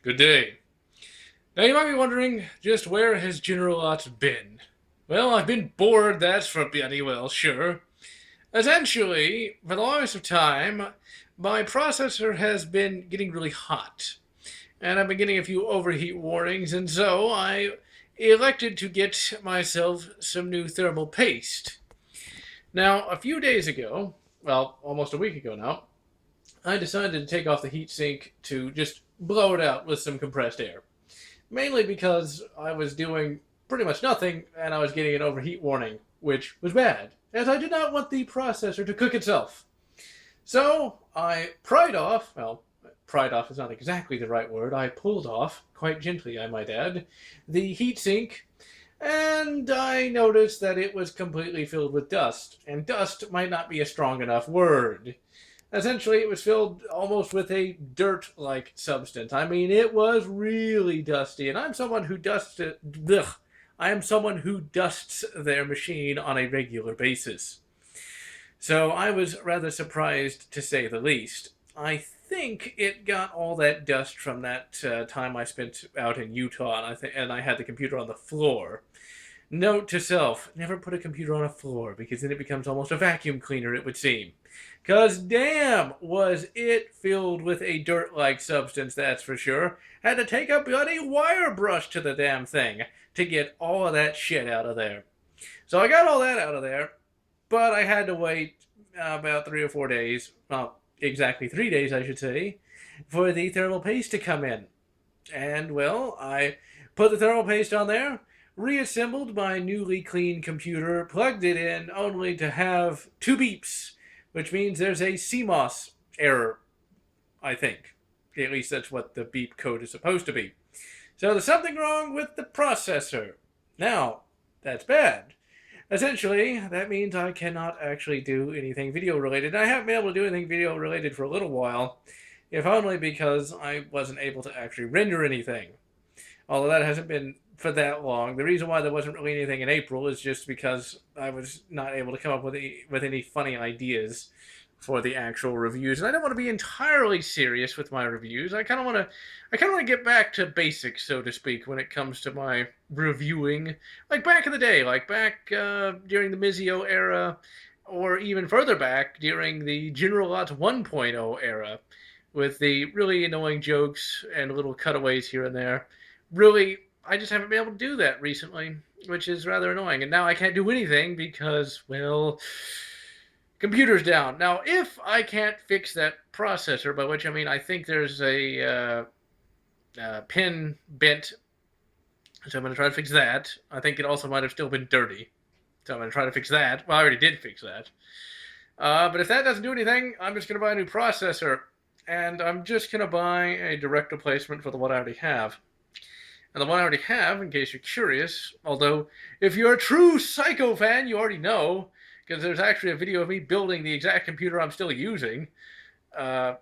Good day. Now you might be wondering, just where has GeneralLotz been? Well, I've been bored, that's for bloody well, sure. Essentially, for the longest of time, my processor has been getting really hot. And I've been getting a few overheat warnings, and so I elected to get myself some new thermal paste. Now, a few days ago, well, almost a week ago now, I decided to take off the heatsink to just blow it out with some compressed air. Mainly because I was doing pretty much nothing and I was getting an overheat warning, which was bad, as I did not want the processor to cook itself. So I pried off, well, pried off is not exactly the right word, I pulled off, quite gently I might add, the heatsink, and I noticed that it was completely filled with dust, and dust might not be a strong enough word. Essentially, it was filled almost with a dirt-like substance. I mean, it was really dusty, and I'm someone who dusts it. Ugh, I am someone who dusts their machine on a regular basis. So I was rather surprised, to say the least. I think it got all that dust from that time I spent out in Utah, and I had the computer on the floor. Note to self, never put a computer on a floor, because then it becomes almost a vacuum cleaner, it would seem. Cause damn, was it filled with a dirt-like substance, that's for sure. Had to take a bloody wire brush to the damn thing to get all of that shit out of there. So I got all that out of there, but I had to wait about 3 or 4 days, well, exactly 3 days, I should say, for the thermal paste to come in. And, well, I put the thermal paste on there, reassembled my newly cleaned computer, plugged it in, only to have two beeps, which means there's a CMOS error, I think. At least that's what the beep code is supposed to be. So there's something wrong with the processor. Now, that's bad. Essentially, that means I cannot actually do anything video related. I haven't been able to do anything video related for a little while, if only because I wasn't able to actually render anything. Although that hasn't been for that long. The reason why there wasn't really anything in April is just because I was not able to come up with any funny ideas for the actual reviews, and I don't want to be entirely serious with my reviews. I kind of want to get back to basics, so to speak, when it comes to my reviewing, like back in the day, like back during the Mizio era, or even further back during the GeneralLotz 1.0 era, with the really annoying jokes and little cutaways here and there. Really, I just haven't been able to do that recently, which is rather annoying. And now I can't do anything because, well, computer's down. Now, if I can't fix that processor, by which I mean I think there's a pin bent, so I'm going to try to fix that. I think it also might have still been dirty, so I'm going to try to fix that. Well, I already did fix that. But if that doesn't do anything, I'm just going to buy a new processor, and I'm just going to buy a direct replacement for the one I already have. And the one I already have, in case you're curious, although if you're a true Psycho fan, you already know, because there's actually a video of me building the exact computer I'm still using. Uh,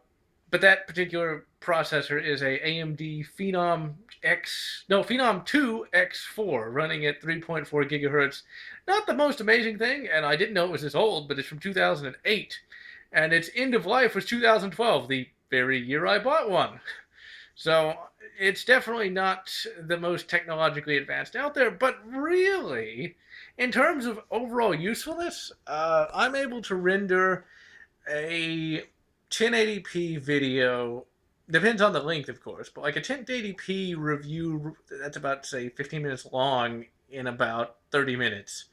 but that particular processor is a AMD Phenom 2 X4 running at 3.4 gigahertz. Not the most amazing thing, and I didn't know it was this old, but it's from 2008. And its end of life was 2012, the very year I bought one. So it's definitely not the most technologically advanced out there, but really, in terms of overall usefulness, I'm able to render a 1080p video. Depends on the length, of course, but like a 1080p review that's about, say, 15 minutes long in about 30 minutes.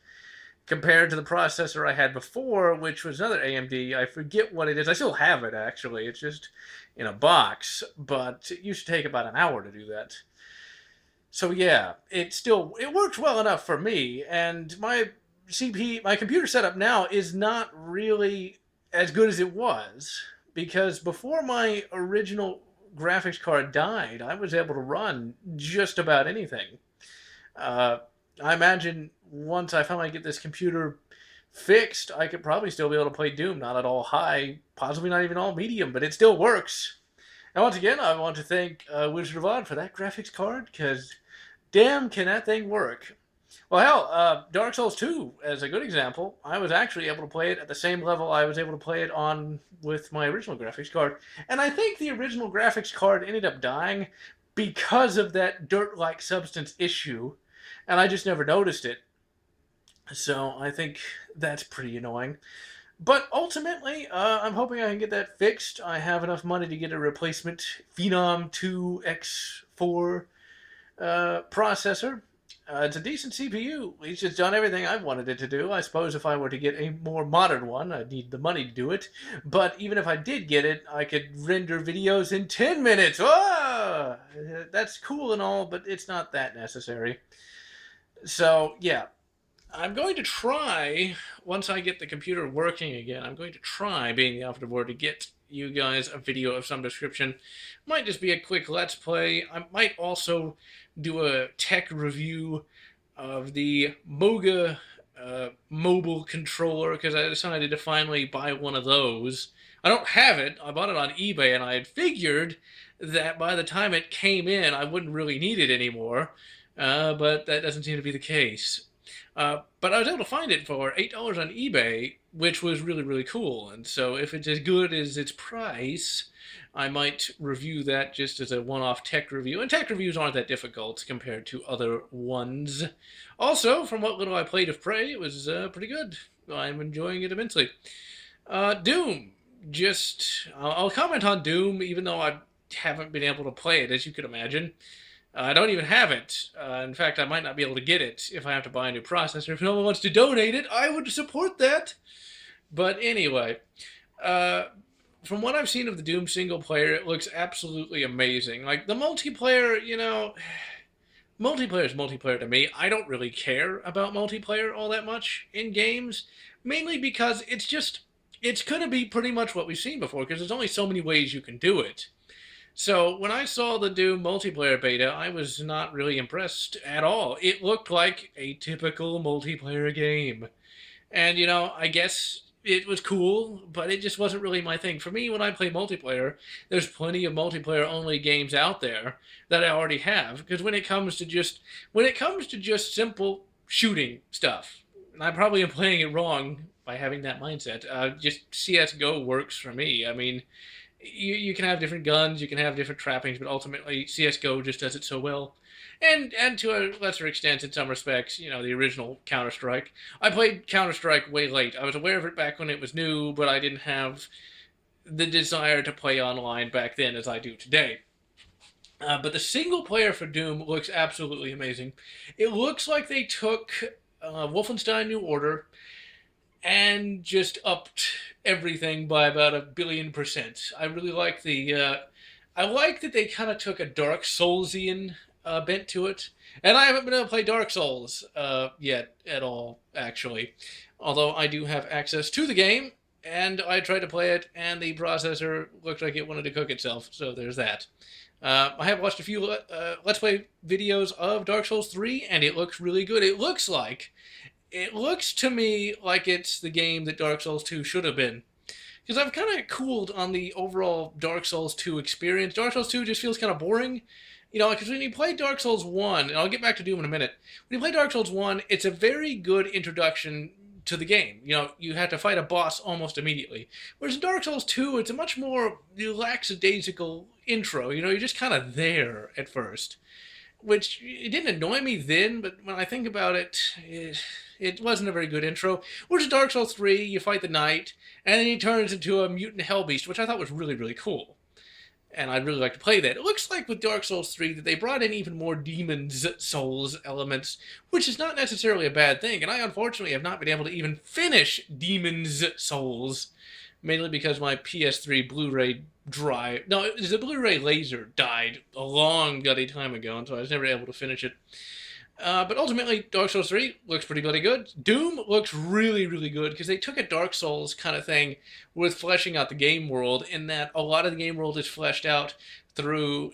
Compared to the processor I had before, which was another AMD. I forget what it is. I still have it, actually. It's just in a box, but it used to take about an hour to do that. So yeah, it works well enough for me, and my computer setup now is not really as good as it was, because before my original graphics card died, I was able to run just about anything. Uh, I imagine once I finally get this computer fixed, I could probably still be able to play Doom. Not at all high, possibly not even all medium, but it still works. And once again, I want to thank Wizard of Oz for that graphics card, because damn, can that thing work. Well, hell, Dark Souls 2, as a good example, I was actually able to play it at the same level I was able to play it on with my original graphics card. And I think the original graphics card ended up dying because of that dirt-like substance issue, and I just never noticed it. So I think that's pretty annoying. But ultimately, I'm hoping I can get that fixed. I have enough money to get a replacement Phenom 2X4 processor. It's a decent CPU. It's just done everything I've wanted it to do. I suppose if I were to get a more modern one, I'd need the money to do it. But even if I did get it, I could render videos in 10 minutes. Ah! That's cool and all, but it's not that necessary. So, yeah, I'm going to try, once I get the computer working again, I'm going to try, being the operative word, to get you guys a video of some description. Might just be a quick Let's Play. I might also do a tech review of the Moga mobile controller, because I decided to finally buy one of those. I don't have it. I bought it on eBay, and I had figured that by the time it came in, I wouldn't really need it anymore. But that doesn't seem to be the case. But I was able to find it for $8 on eBay, which was really, really cool. And so if it's as good as its price, I might review that just as a one-off tech review. And tech reviews aren't that difficult compared to other ones. Also, from what little I played of Prey, it was pretty good. I'm enjoying it immensely. Doom. I'll comment on Doom, even though I haven't been able to play it, as you could imagine. I don't even have it. In fact, I might not be able to get it if I have to buy a new processor. If no one wants to donate it, I would support that. But anyway, from what I've seen of the Doom single player, it looks absolutely amazing. Like, the multiplayer, multiplayer is multiplayer to me. I don't really care about multiplayer all that much in games, mainly because it's going to be pretty much what we've seen before, because there's only so many ways you can do it. So when I saw the Doom multiplayer beta, I was not really impressed at all. It looked like a typical multiplayer game. And, I guess it was cool, but it just wasn't really my thing. For me, when I play multiplayer, there's plenty of multiplayer-only games out there that I already have. Because when it comes to just simple shooting stuff, and I probably am playing it wrong by having that mindset, just CSGO works for me. I mean, you can have different guns, you can have different trappings, but ultimately CSGO just does it so well. And to a lesser extent, in some respects, the original Counter-Strike. I played Counter-Strike way late. I was aware of it back when it was new, but I didn't have the desire to play online back then as I do today. But the single player for Doom looks absolutely amazing. It looks like they took Wolfenstein New Order and just upped everything by about 1,000,000,000%. I really like I like that they kind of took a Dark Soulsian bent to it. And I haven't been able to play Dark Souls yet at all, actually. Although I do have access to the game, and I tried to play it, and the processor looked like it wanted to cook itself, so there's that. I have watched a few Let's Play videos of Dark Souls 3, and it looks really good. It looks to me like it's the game that Dark Souls 2 should have been. Because I've kind of cooled on the overall Dark Souls 2 experience. Dark Souls 2 just feels kind of boring. Because when you play Dark Souls 1, and I'll get back to Doom in a minute, when you play Dark Souls 1, it's a very good introduction to the game. You have to fight a boss almost immediately. Whereas in Dark Souls 2, it's a much more lackadaisical intro. You're just kind of there at first. Which, it didn't annoy me then, but when I think about it, it wasn't a very good intro. Whereas in Dark Souls 3, you fight the knight, and then he turns into a mutant hellbeast, which I thought was really, really cool. And I'd really like to play that. It looks like with Dark Souls 3 that they brought in even more Demon's Souls elements, which is not necessarily a bad thing. And I unfortunately have not been able to even finish Demon's Souls, mainly because my PS3 Blu-ray drive... No, the Blu-ray laser died a long bloody time ago, and so I was never able to finish it. But ultimately, Dark Souls 3 looks pretty bloody good. Doom looks really, really good, because they took a Dark Souls kind of thing with fleshing out the game world, in that a lot of the game world is fleshed out through,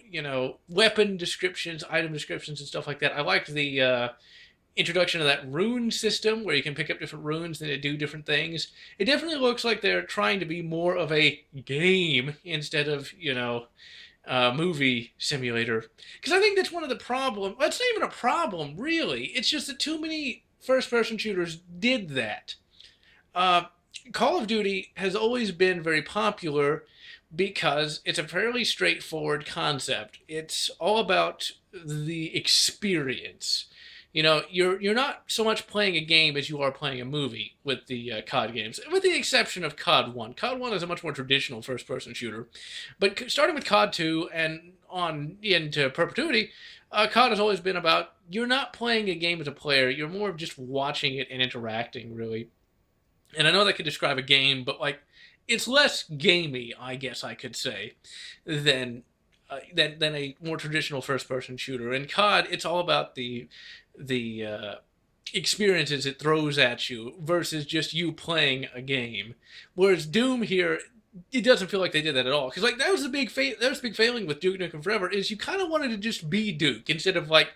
weapon descriptions, item descriptions, and stuff like that. I liked the introduction of that rune system, where you can pick up different runes and they do different things. It definitely looks like they're trying to be more of a game instead of, movie simulator. Because I think that's one of the problems. Well, it's not even a problem, really. It's just that too many first-person shooters did that. Call of Duty has always been very popular because it's a fairly straightforward concept. It's all about the experience. You know, you're not so much playing a game as you are playing a movie with the COD games, with the exception of COD 1. COD 1 is a much more traditional first person shooter. But starting with COD 2 and on into perpetuity, COD has always been about you're not playing a game as a player, you're more of just watching it and interacting, really. And I know that could describe a game, but like it's less gamey, I guess I could say, than than a more traditional first person shooter. In COD, it's all about the experiences it throws at you versus just you playing a game. Whereas Doom here, it doesn't feel like they did that at all. Because like that was the big failing with Duke Nukem Forever is you kind of wanted to just be Duke instead of like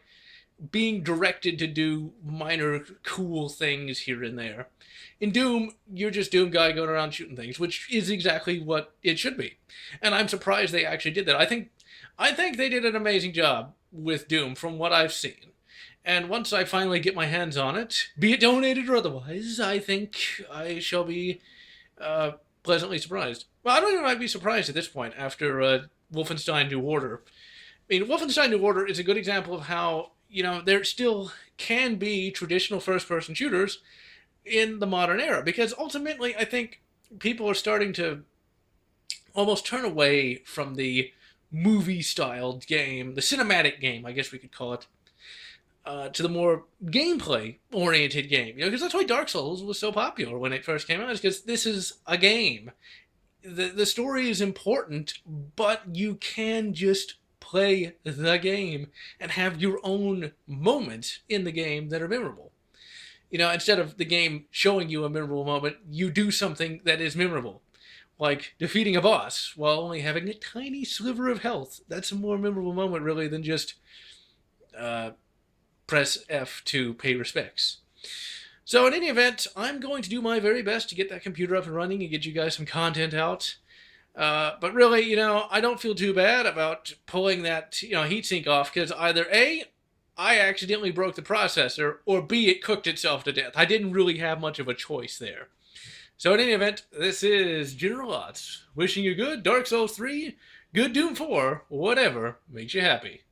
being directed to do minor cool things here and there. In Doom, you're just Doom guy going around shooting things, which is exactly what it should be. And I'm surprised they actually did that. I think they did an amazing job with Doom from what I've seen. And once I finally get my hands on it, be it donated or otherwise, I think I shall be pleasantly surprised. Well, I don't even might be surprised at this point after Wolfenstein New Order. I mean, Wolfenstein New Order is a good example of how, you know, there still can be traditional first person shooters in the modern era. Because ultimately, I think people are starting to almost turn away from the movie styled game, the cinematic game, I guess we could call it, to the more gameplay oriented game. You know, because that's why Dark Souls was so popular when it first came out, is because this is a game. The story is important, but you can just play the game and have your own moments in the game that are memorable. You know, instead of the game showing you a memorable moment, you do something that is memorable. Like defeating a boss while only having a tiny sliver of health. That's a more memorable moment, really, than just uh, press F to pay respects. So, in any event, I'm going to do my very best to get that computer up and running and get you guys some content out. But really, you know, I don't feel too bad about pulling that, you know, heatsink off because either A, I accidentally broke the processor, or B, it cooked itself to death. I didn't really have much of a choice there. So in any event, this is GeneralLotz wishing you good Dark Souls 3, good Doom 4, whatever makes you happy.